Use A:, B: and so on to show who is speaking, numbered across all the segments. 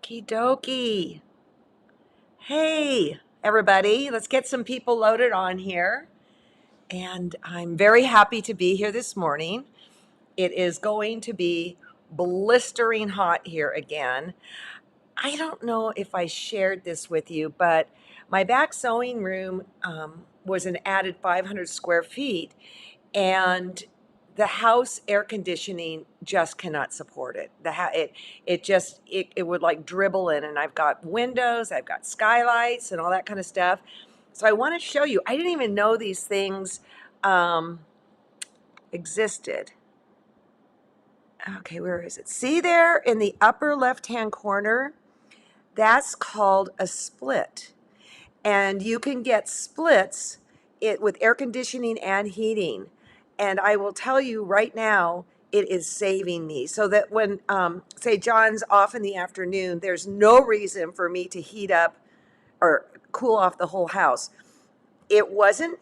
A: Okie dokie. Hey, everybody, let's get some people loaded on here. And I'm very happy to be here this morning. It is going to be blistering hot here again. I don't know if I shared this with you, but my back sewing room was an added 500 square feet, and the house air conditioning just cannot support it. It would like dribble in, and I've got windows, I've got skylights, and all that kind of stuff. So I want to show you. I didn't even know these things um, existed. Okay, where is it? See there in the upper left-hand corner? That's called a split. And you can get splits with air conditioning and heating. And I will tell you right now, it is saving me. So that when, say, John's off in the afternoon, there's no reason for me to heat up or cool off the whole house. It wasn't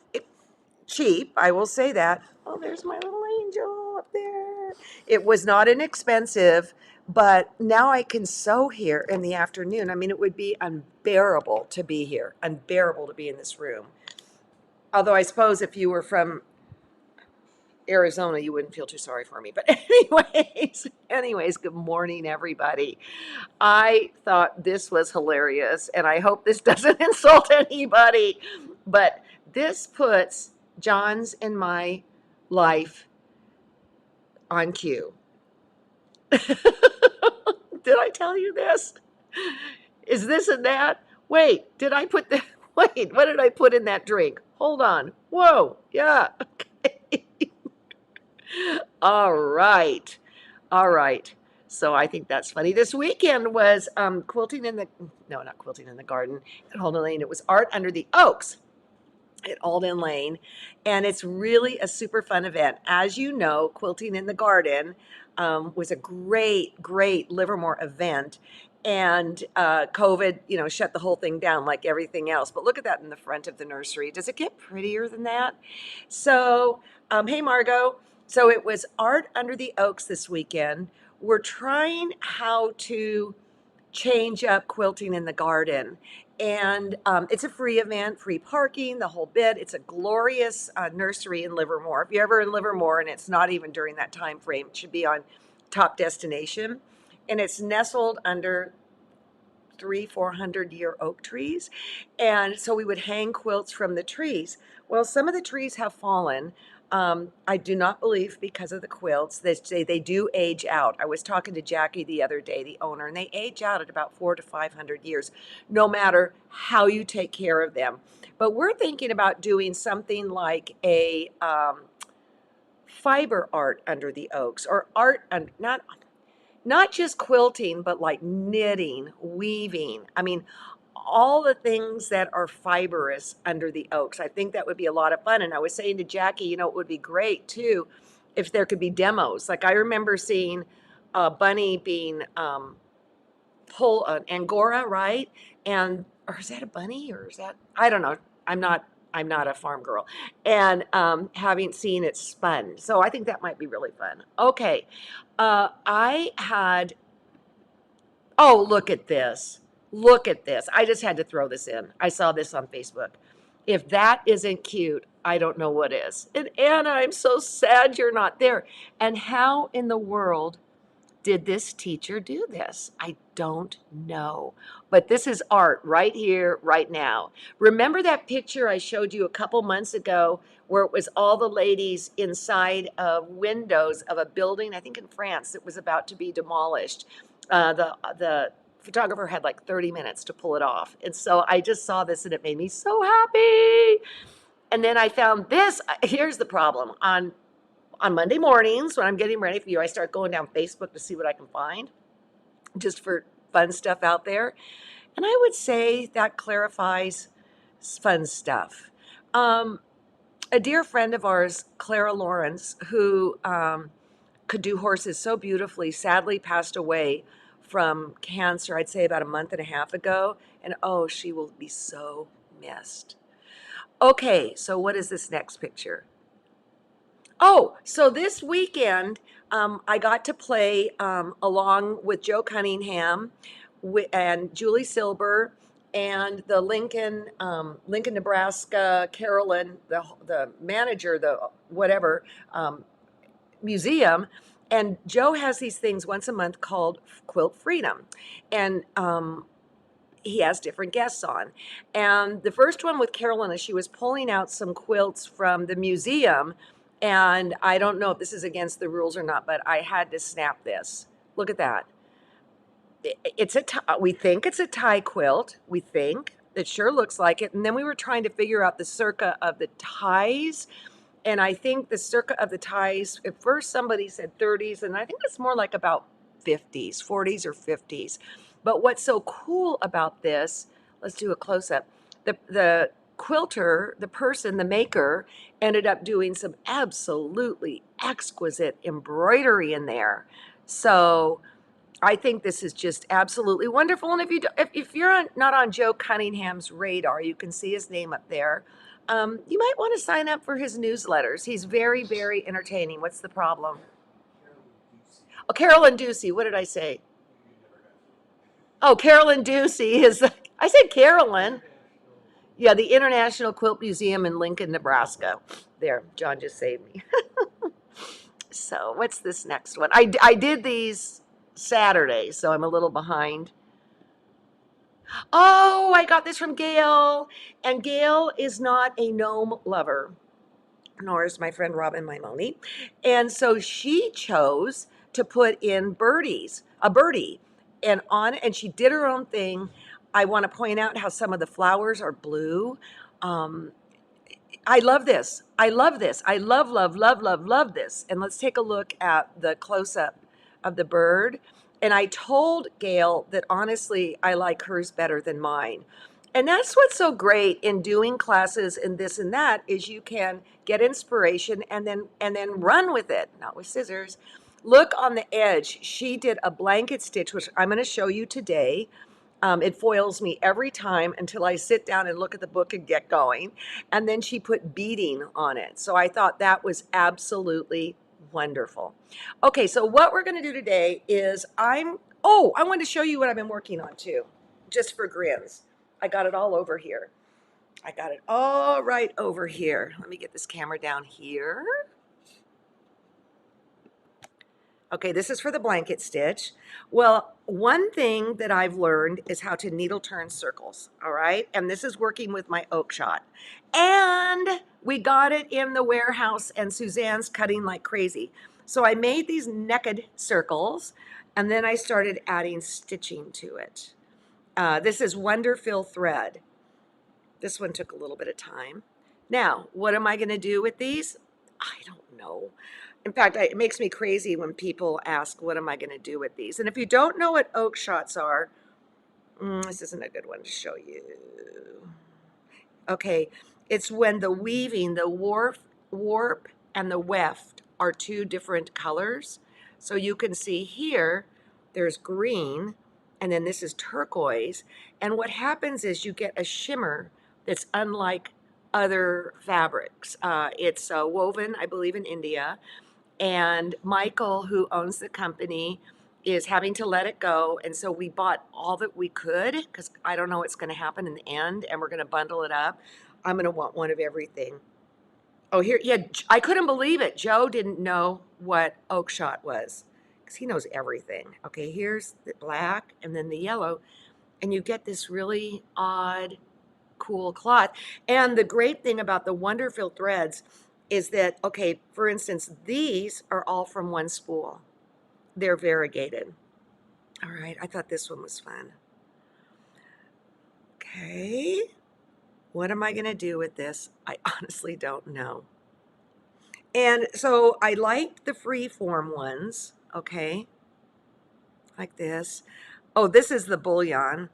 A: cheap, I will say that. Oh, there's my little angel up there. It was not inexpensive, but now I can sew here in the afternoon. I mean, it would be unbearable to be here, unbearable to be in this room. Although I suppose if you were from Arizona, you wouldn't feel too sorry for me. But anyways, good morning, everybody. I thought this was hilarious, and I hope this doesn't insult anybody, but this puts John's and my life on cue. Did I tell you this? Is this and that? Wait, wait, what did I put in that drink? Hold on. Whoa, yeah. Okay. All right. All right. So I think that's funny. This weekend was quilting in the, no, not quilting in the garden at Holden Lane. It was art under the oaks at Alden Lane, and it's really a super fun event. As you know, quilting in the garden was a great Livermore event, and COVID, shut the whole thing down like everything else. But look at that in the front of the nursery. Does it get prettier than that? So, hey, Margot. So it was art under the oaks this weekend. We're trying how to change up quilting in the garden. And it's a free event, free parking, the whole bit. It's a glorious nursery in Livermore. If you're ever in Livermore and it's not even during that time frame, it should be on top destination. And it's nestled under 400-year oak trees. And so we would hang quilts from the trees. Well, some of the trees have fallen. I do not believe because of the quilts. They say they do age out. I was talking to Jackie the other day, the owner, and they age out at about 400 to 500 years, no matter how you take care of them. But we're thinking about doing something like a fiber art under the oaks, or art, not just quilting, but like knitting, weaving. I mean, all the things that are fibrous under the oaks. I think that would be a lot of fun. And I was saying to Jackie, it would be great too if there could be demos. Like I remember seeing a bunny being pull an angora, right? And or is that a bunny or is that, I don't know. I'm not a farm girl, and having seen it spun. So I think that might be really fun. Okay, I had. Oh, look at this! Look at this! I just had to throw this in. I saw this on Facebook. If that isn't cute, I don't know what is. And Anna, I'm so sad you're not there. And how in the world did this teacher do this? I don't know. But this is art right here, right now. Remember that picture I showed you a couple months ago where it was all the ladies inside of windows of a building, I think in France, that was about to be demolished. The photographer had like 30 minutes to pull it off. And so I just saw this and it made me so happy. And then I found this. Here's the problem. On Monday mornings when I'm getting ready for you, I start going down Facebook to see what I can find just for fun stuff out there. And I would say that clarifies fun stuff. A dear friend of ours, Clara Lawrence, who could do horses so beautifully, sadly passed away from cancer, I'd say about a month and a half ago. And oh, she will be so missed. Okay, so what is this next picture? Oh, so this weekend, I got to play along with Joe Cunningham. and Julie Silber and the Lincoln, Nebraska, Carolyn, the manager, the whatever museum. And Joe has these things once a month called Quilt Freedom, and he has different guests on. And the first one with Carolyn, she was pulling out some quilts from the museum. And I don't know if this is against the rules or not, but I had to snap this. Look at that. We think it's a tie quilt. We think it sure looks like it. And then we were trying to figure out the circa of the ties. And I think the circa of the ties, at first somebody said 30s, and I think it's more like about 50s, 40s or 50s. But what's so cool about this, let's do a close up. The quilter, the person, the maker, ended up doing some absolutely exquisite embroidery in there. So I think this is just absolutely wonderful. And if you're not on Joe Cunningham's radar, you can see his name up there. You might want to sign up for his newsletters. He's very, very entertaining. What's the problem? Oh, Carolyn Ducey. What did I say? Oh, Carolyn Ducey is. I said Carolyn. Yeah, the International Quilt Museum in Lincoln, Nebraska. There, John just saved me. So, what's this next one? I did these Saturday, so I'm a little behind. Oh, I got this from Gail. And Gail is not a gnome lover, nor is my friend Robin Maimoni. And so she chose to put in a birdie, and she did her own thing. I want to point out how some of the flowers are blue. Um, I love this. I love this. I love, love, love, love, love this. And let's take a look at the close up of the bird. And I told Gail that honestly, I like hers better than mine. And that's what's so great in doing classes and this and that is you can get inspiration and then run with it, not with scissors. Look on the edge. She did a blanket stitch, which I'm going to show you today. It foils me every time until I sit down and look at the book and get going. And then she put beading on it. So I thought that was absolutely wonderful. Okay, so what we're going to do today is I want to show you what I've been working on too, just for grins. I got it all over here. I got it all right over here. Let me get this camera down here. Okay, this is for the blanket stitch. Well, one thing that I've learned is how to needle turn circles, all right? And this is working with my oak shot. And we got it in the warehouse and Suzanne's cutting like crazy. So I made these naked circles and then I started adding stitching to it. This is Wonderfill thread. This one took a little bit of time. Now, what am I gonna do with these? I don't know. In fact, it makes me crazy when people ask, what am I going to do with these? And if you don't know what oak shots are, this isn't a good one to show you. Okay, it's when the weaving, the warp and the weft are two different colors. So you can see here, there's green, and then this is turquoise. And what happens is you get a shimmer that's unlike other fabrics. It's woven, I believe, in India. And Michael, who owns the company, is having to let it go. And so we bought all that we could because I don't know what's going to happen in the end. And we're going to bundle it up. I'm going to want one of everything. Oh, here, yeah, I couldn't believe it. Joe didn't know what oak shot was because he knows everything. Okay, here's the black and then the yellow. And you get this really odd, cool cloth. And the great thing about the Wonderfill threads is that, okay, for instance, these are all from one spool. They're variegated. All right, I thought this one was fun. Okay, what am I going to do with this? I honestly don't know. And so I like the free form ones, okay, like this. Oh, this is the bullion.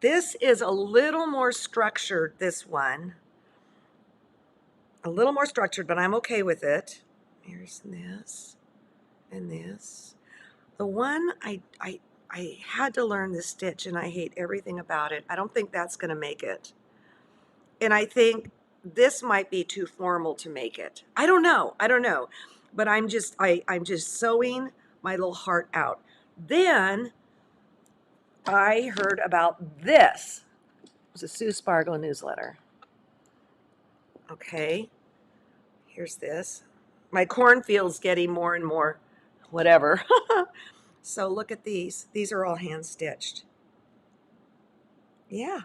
A: This is a little more structured, this one. A little more structured, but I'm okay with it. Here's this and this. The one I had to learn this stitch and I hate everything about it. I don't think that's going to make it. And I think this might be too formal to make it. I don't know. But I'm just sewing my little heart out. Then I heard about this. It was a Sue Spargo newsletter. Okay, here's this. My cornfield's getting more and more whatever. So look at these. These are all hand stitched. Yeah,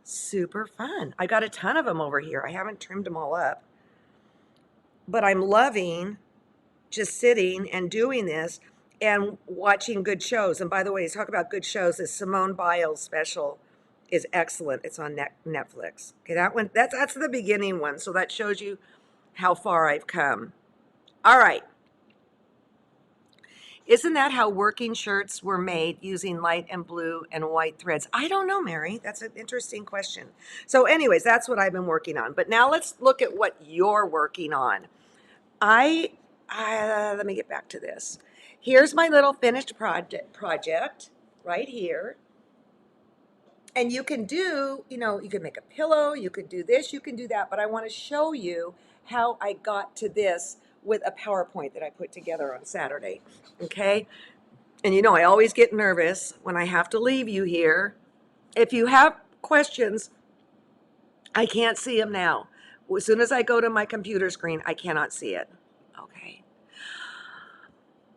A: super fun. I got a ton of them over here. I haven't trimmed them all up. But I'm loving just sitting and doing this and watching good shows. And by the way, talk about good shows. This Simone Biles special is excellent. It's on Netflix. Okay, that one, that's the beginning one. So that shows you how far I've come. All right. Isn't that how working shirts were made, using light and blue and white threads? I don't know, Mary. That's an interesting question. So anyways, that's what I've been working on. But now let's look at what you're working on. Let me get back to this. Here's my little finished project right here. And you can do, you can make a pillow, you could do this, you can do that, but I want to show you how I got to this with a PowerPoint that I put together on Saturday. Okay? And I always get nervous when I have to leave you here. If you have questions, I can't see them now. As soon as I go to my computer screen, I cannot see it. Okay.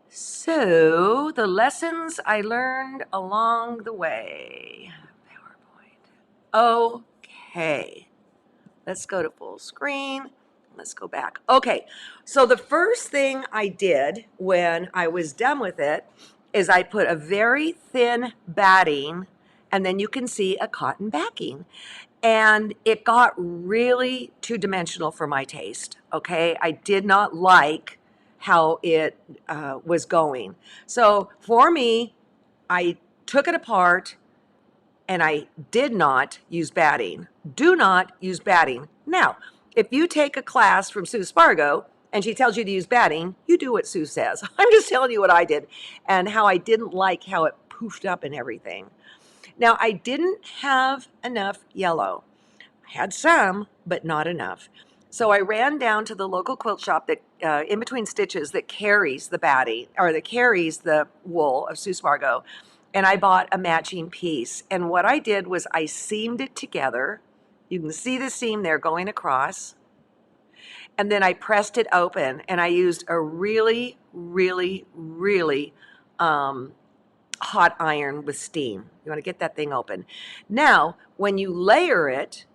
A: So, the lessons I learned along the way. PowerPoint. Okay. Let's go to full screen. Let's go back. Okay. So, the first thing I did when I was done with it is I put a very thin batting, and then you can see a cotton backing. And it got really two-dimensional for my taste. Okay. I did not like how it was going. So for me, I took it apart and I did not use batting. Do not use batting. Now, if you take a class from Sue Spargo and she tells you to use batting, you do what Sue says. I'm just telling you what I did and how I didn't like how it poofed up and everything. Now, I didn't have enough yellow. I had some, but not enough. So I ran down to the local quilt shop that, in between stitches, that carries the batting or that carries the wool of Sue Spargo, and I bought a matching piece. And what I did was I seamed it together. You can see the seam there going across. And then I pressed it open, and I used a really, really, really hot iron with steam. You want to get that thing open. Now, when you layer it,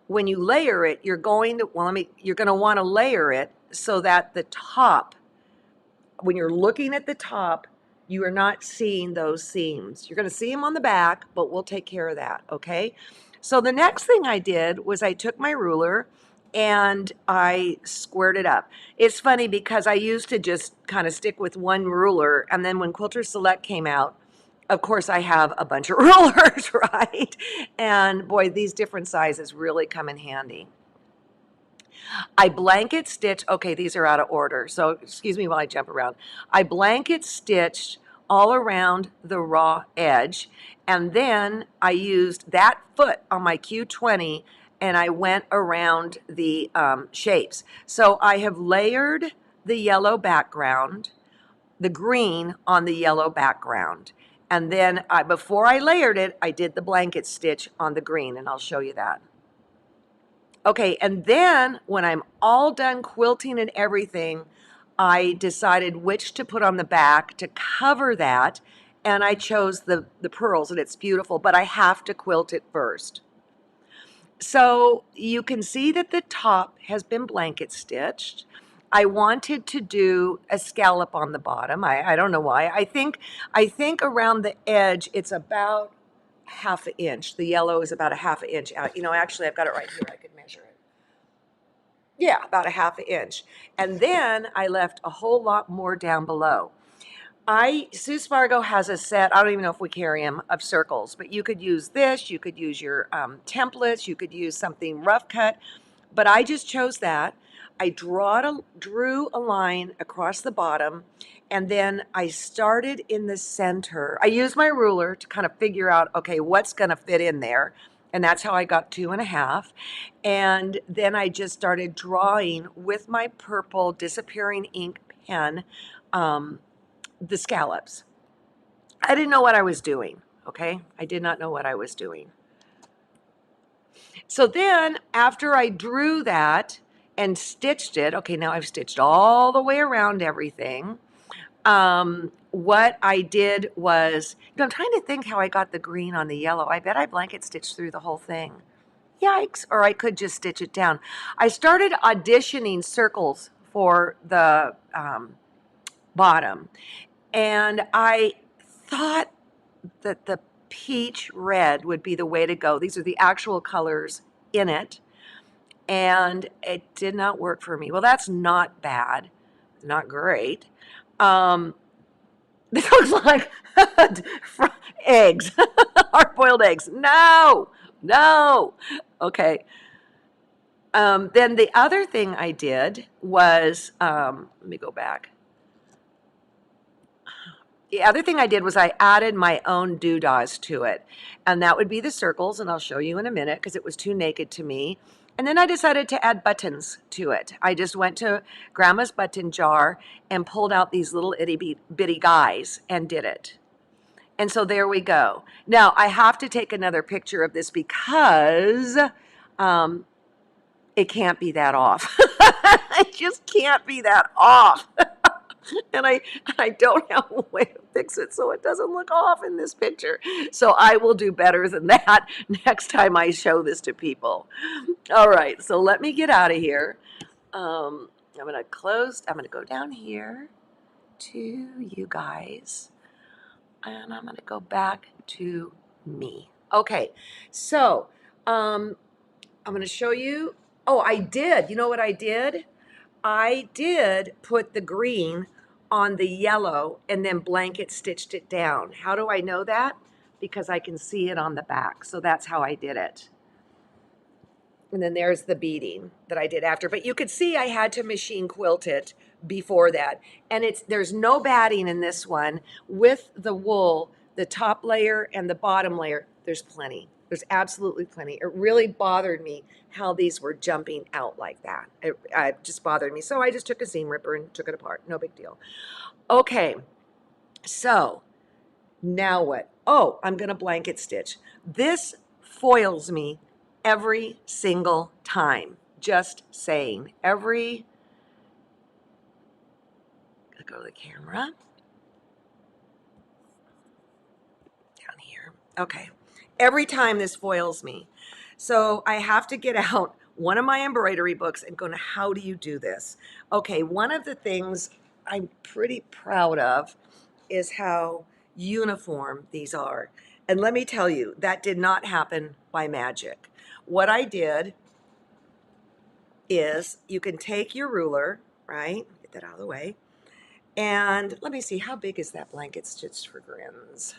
A: you're going to want to layer it so that the top, when you're looking at the top, you are not seeing those seams. You're going to see them on the back, but we'll take care of that, okay? So the next thing I did was I took my ruler and I squared it up. It's funny because I used to just kind of stick with one ruler, and then when Quilter Select came out, of course, I have a bunch of rulers, right? And boy, these different sizes really come in handy. I blanket stitch, okay, these are out of order, so excuse me while I jump around. I blanket stitched all around the raw edge, and then I used that foot on my Q20 and I went around the shapes. So I have layered the yellow background, the green on the yellow background. And then before I layered it, I did the blanket stitch on the green, and I'll show you that. Okay, and then when I'm all done quilting and everything, I decided which to put on the back to cover that, and I chose the pearls, and it's beautiful, but I have to quilt it first. So you can see that the top has been blanket stitched. I wanted to do a scallop on the bottom. I don't know why. I think around the edge it's about half an inch. The yellow is about a half an inch out. Actually I've got it right here. I could measure it. Yeah, about a half an inch. And then I left a whole lot more down below. Sue Spargo has a set, I don't even know if we carry them, of circles, but you could use this, you could use your templates, you could use something rough cut, but I just chose that. I drew a line across the bottom, and then I started in the center. I used my ruler to kind of figure out, okay, what's going to fit in there, and that's how I got 2.5. And then I just started drawing with my purple disappearing ink pen, the scallops. I didn't know what I was doing, okay? I did not know what I was doing. So then after I drew that and stitched it, okay, now I've stitched all the way around everything. What I did was, I'm trying to think how I got the green on the yellow. I bet I blanket stitched through the whole thing. Yikes, or I could just stitch it down. I started auditioning circles for the bottom, and I thought that the peach red would be the way to go. These are the actual colors in it, and it did not work for me. Well, that's not bad, not great. This looks like eggs, hard-boiled eggs. No, no. Okay. Then the other thing I did was, let me go back. The other thing I did was I added my own doodahs to it. And that would be the circles, and I'll show you in a minute because it was too naked to me. And then I decided to add buttons to it. I just went to Grandma's button jar and pulled out these little itty bitty guys and did it. And so there we go. Now I have to take another picture of this because it can't be that off. It just can't be that off. And I don't have a way to fix it so it doesn't look off in this picture. So I will do better than that next time I show this to people. All right, so let me get out of here. I'm going to go down here to you guys, and I'm going to go back to me. Okay, so I'm going to show you. Oh, I did. You know what I did? I did put the green on the yellow and then blanket stitched it down. How do I know that? Because I can see it on the back. So that's how I did it. And then there's the beading that I did after. But you could see I had to machine quilt it before that. And there's no batting in this one. With the wool, the top layer and the bottom layer, there's plenty. There's absolutely plenty. It really bothered me how these were jumping out like that. It just bothered me. So I just took a seam ripper and took it apart. No big deal. Okay, so now what? Oh, I'm going to blanket stitch. This foils me every single time. Just saying. Go to the camera. Down here. Okay. Every time this foils me. So I have to get out one of my embroidery books and go, how do you do this? Okay, one of the things I'm pretty proud of is how uniform these are. And let me tell you, that did not happen by magic. What I did is you can take your ruler, right? Get that out of the way. And let me see, how big is that blanket stitched for grins?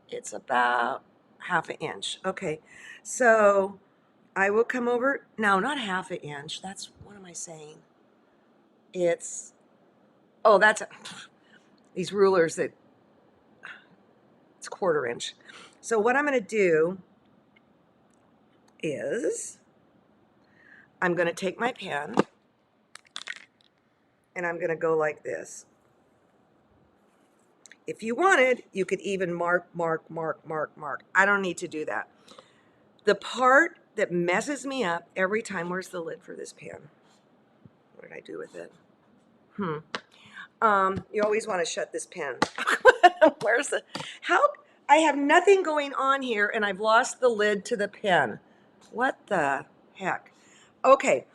A: It's about ½ an inch. Okay, so I will come over, no, not ½ an inch. What am I saying? That's these rulers it's 1/4 inch. So what I'm going to do is I'm going to take my pen and I'm going to go like this. If you wanted, you could even mark. I don't need to do that. The part that messes me up every time, where's the lid for this pen? What did I do with it? You always want to shut this pen. I have nothing going on here and I've lost the lid to the pen. What the heck? Okay.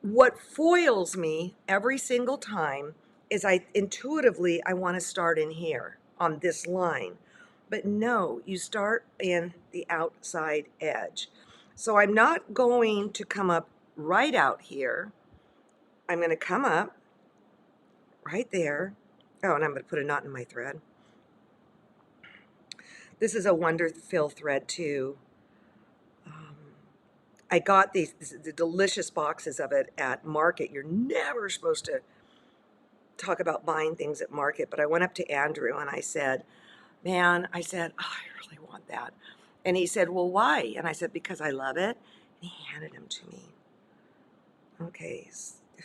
A: What foils me every single time is intuitively I want to start in here on this line. But no, you start in the outside edge. So I'm not going to come up right out here. I'm going to come up right there. Oh, and I'm going to put a knot in my thread. This is a Wonderfill thread too. I got the delicious boxes of it at Market. You're never supposed to talk about buying things at Market, but I went up to Andrew and I said, oh, I really want that. And he said, well, why? And I said, because I love it. And he handed them to me. Okay,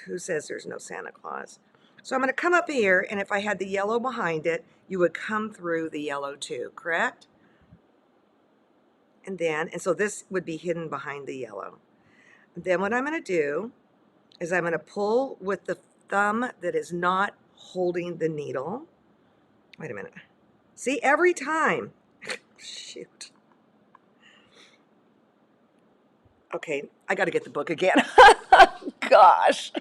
A: who says there's no Santa Claus? So I'm going to come up here, and if I had the yellow behind it, you would come through the yellow too, correct? And so this would be hidden behind the yellow. Then what I'm going to do is I'm going to pull with the thumb that is not holding the needle. Wait a minute. See, every time. Shoot. Okay, I got to get the book again. Gosh.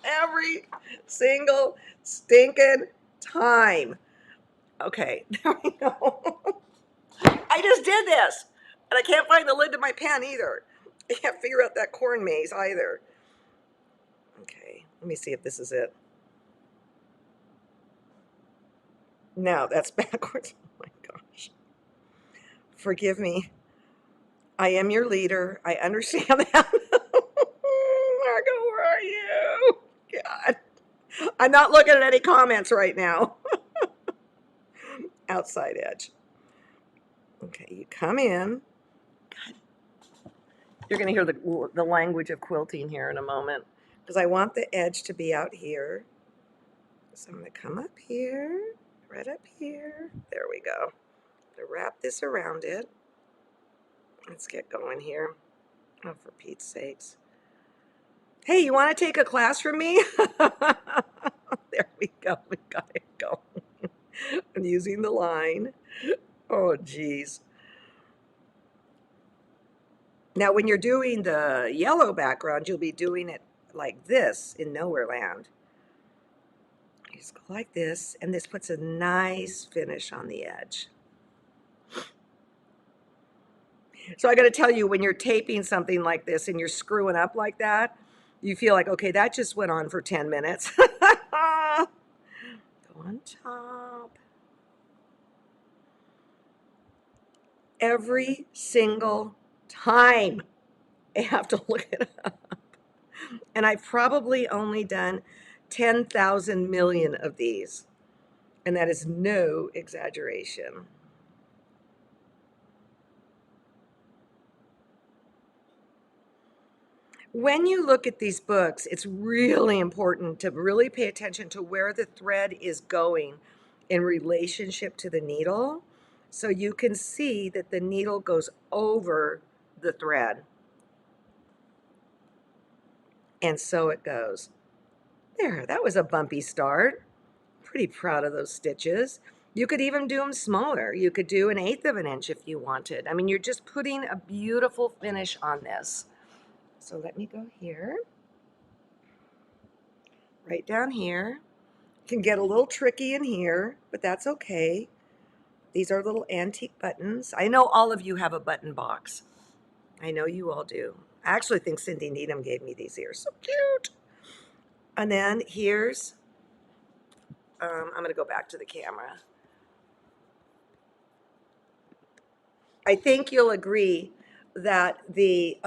A: Every single stinking time. Okay, there we go. I just did this. And I can't find the lid to my pen either. I can't figure out that corn maze either. Okay, let me see if this is it. No, that's backwards. Oh my gosh. Forgive me. I am your leader. I understand that. Margo, where are you? God. I'm not looking at any comments right now. Outside edge. Okay, you come in. God. You're going to hear the language of quilting here in a moment. Because I want the edge to be out here. So I'm going to come up here, right up here. There we go. I'm going to wrap this around it. Let's get going here. Oh, for Pete's sakes. Hey, you want to take a class from me? There we go. We got it going. I'm using the line. Oh, geez. Now, when you're doing the yellow background, you'll be doing it like this in Nowhere Land. You just go like this, and this puts a nice finish on the edge. So I got to tell you, when you're taping something like this and you're screwing up like that, you feel like, okay, that just went on for 10 minutes. Go on top. Every single time I have to look it up. And I've probably only done 10,000 million of these. And that is no exaggeration. When you look at these books, it's really important to really pay attention to where the thread is going in relationship to the needle. So you can see that the needle goes over the thread. And so it goes. There, that was a bumpy start. Pretty proud of those stitches. You could even do them smaller. You could do 1/8 of an inch if you wanted. I mean, you're just putting a beautiful finish on this. So let me go here. Right down here. Can get a little tricky in here, but that's okay. These are little antique buttons. I know all of you have a button box. I know you all do. I actually think Cindy Needham gave me these ears. So cute. And then here's, I'm going to go back to the camera. I think you'll agree that the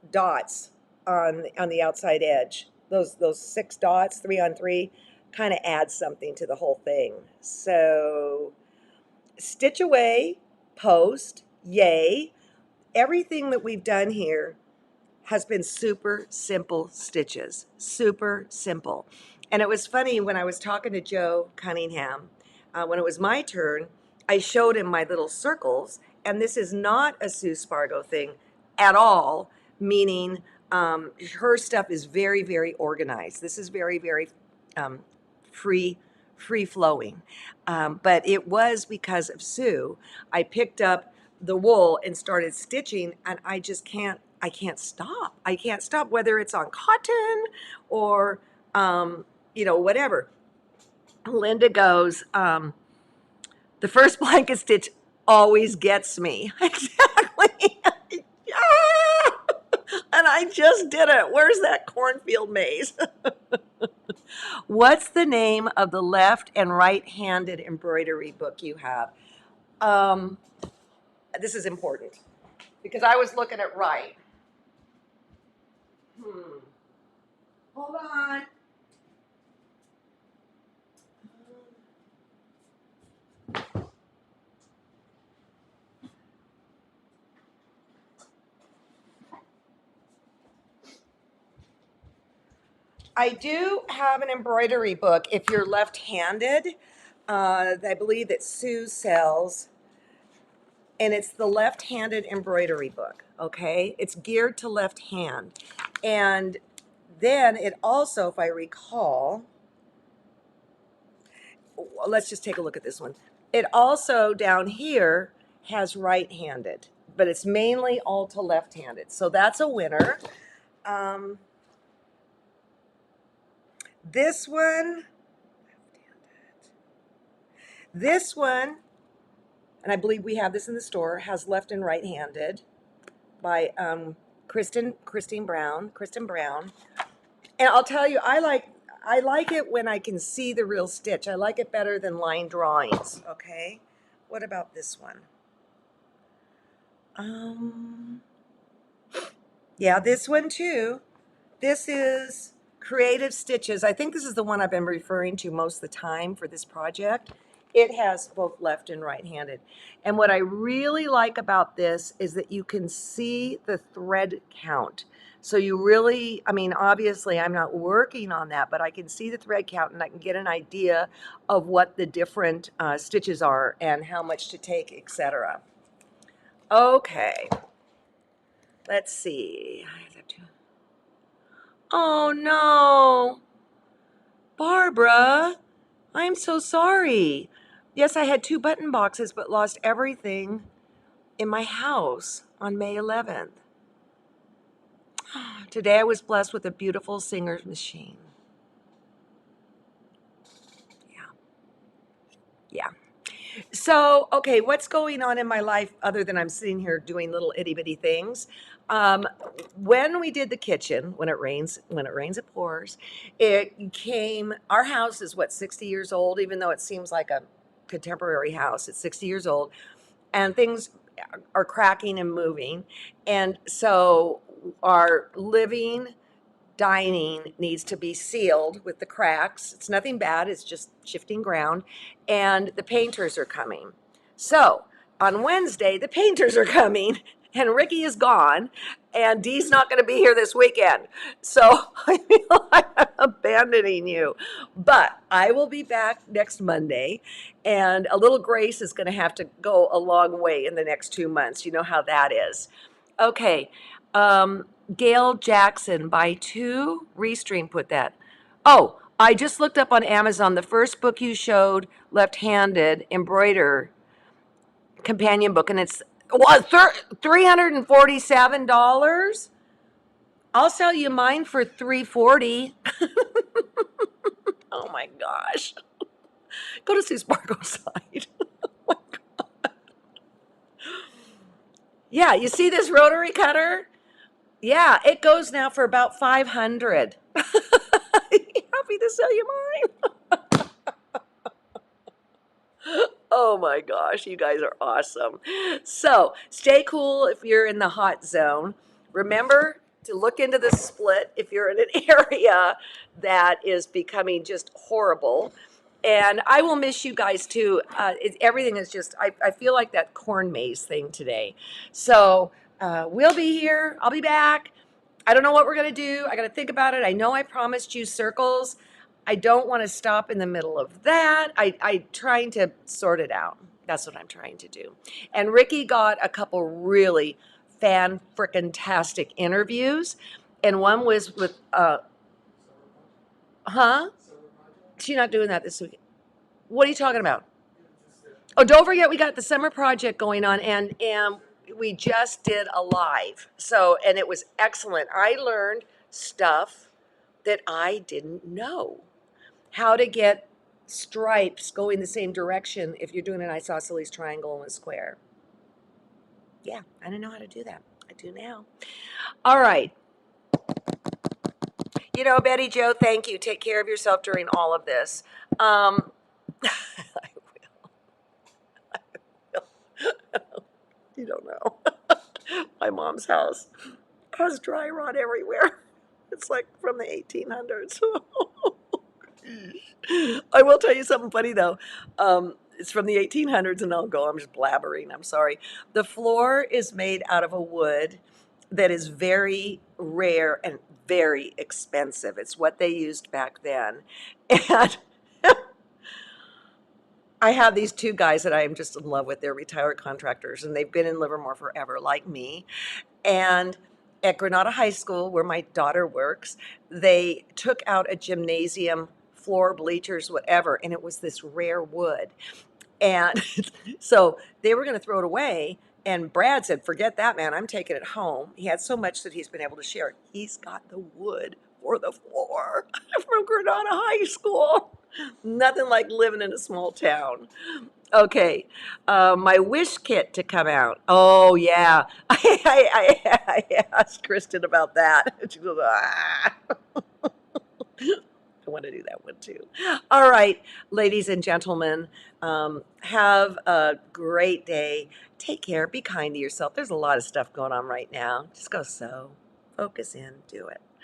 A: dots on the outside edge, those 6 dots, 3 on 3, kind of add something to the whole thing. So stitch away, post, yay. Everything that we've done here has been super simple stitches, super simple. And it was funny when I was talking to Joe Cunningham, when it was my turn, I showed him my little circles, and this is not a Sue Spargo thing at all, meaning her stuff is very, very organized. This is very, very free flowing. But it was because of Sue. I picked up the wool and started stitching, and I can't stop. I can't stop, whether it's on cotton or, whatever. Linda goes, the first blanket stitch always gets me. Exactly. Yeah. And I just did it. Where's that cornfield maze? What's the name of the left and right-handed embroidery book you have? This is important because I was looking at right. Hold on. I do have an embroidery book if you're left-handed. I believe that Sue sells, and it's the left-handed embroidery book, okay? It's geared to left hand. And then it also, if I recall, let's just take a look at this one. It also down here has right-handed, but it's mainly all to left-handed. So that's a winner. Um, this one, and I believe we have this in the store, has left and right-handed by Kristen Brown. And I'll tell you, I like it when I can see the real stitch. I like it better than line drawings. Okay, what about this one? Yeah, this one too. This is Creative Stitches. I think this is the one I've been referring to most of the time for this project. It has both left and right-handed. And what I really like about this is that you can see the thread count. So you really, I mean, obviously I'm not working on that, but I can see the thread count and I can get an idea of what the different stitches are and how much to take, etc. Okay, let's see. Oh no, Barbara, I'm so sorry. Yes, I had 2 button boxes, but lost everything in my house on May 11th. Today I was blessed with a beautiful singer's machine. Yeah. So, okay, what's going on in my life other than I'm sitting here doing little itty bitty things? When we did the kitchen, when it rains, it pours. Our house is what, 60 years old, even though it seems like a contemporary house. It's 60 years old, and things are cracking and moving. And so our dining needs to be sealed with the cracks. It's nothing bad, it's just shifting ground. And the painters are coming. So on Wednesday, the painters are coming, and Ricky is gone, and Dee's not going to be here this weekend. So I feel like I'm abandoning you. But I will be back next Monday, and a little grace is going to have to go a long way in the next 2 months. You know how that is. Okay. Gail Jackson, buy 2. Restream put that. Oh, I just looked up on Amazon the first book you showed, left-handed embroider companion book, and it's $347. I'll sell you mine for $340. Oh my gosh! Go to Sue Spargo's site. Oh my God. Yeah, you see this rotary cutter? Yeah, it goes now for about $500. Happy to sell you mine. Oh my gosh, you guys are awesome. So stay cool if you're in the hot zone. Remember to look into the split if you're in an area that is becoming just horrible. And I will miss you guys too. Everything is just, I feel like that corn maze thing today. So we'll be here. I'll be back. I don't know what we're going to do. I got to think about it. I know I promised you circles. I don't want to stop in the middle of that. I'm trying to sort it out. That's what I'm trying to do. And Ricky got a couple really fan-frickin-tastic interviews. And one was with, She's not doing that this week. What are you talking about? Oh, don't forget we got the summer project going on, and we just did a live. So, and it was excellent. I learned stuff that I didn't know. How to get stripes going the same direction if you're doing an isosceles triangle and a square. Yeah, I didn't know how to do that. I do now. All right. You know, Betty Jo, thank you. Take care of yourself during all of this. I will. You don't know. My mom's house has dry rot everywhere. It's like from the 1800s. I will tell you something funny though. It's from the 1800s, and I'm just blabbering. I'm sorry. The floor is made out of a wood that is very rare and very expensive. It's what they used back then. And I have these two guys that I am just in love with. They're retired contractors and they've been in Livermore forever, like me. And at Granada High School, where my daughter works, they took out a gymnasium floor, bleachers, whatever, and it was this rare wood. And so they were going to throw it away. And Brad said, forget that, man. I'm taking it home. He had so much that he's been able to share it. He's got the wood for the floor from Granada High School. Nothing like living in a small town. Okay, my wish kit to come out. Oh yeah, I asked Kristen about that. She goes, ah. I want to do that one too. All right, ladies and gentlemen, have a great day. Take care. Be kind to yourself. There's a lot of stuff going on right now. Just go sew. Focus in. Do it.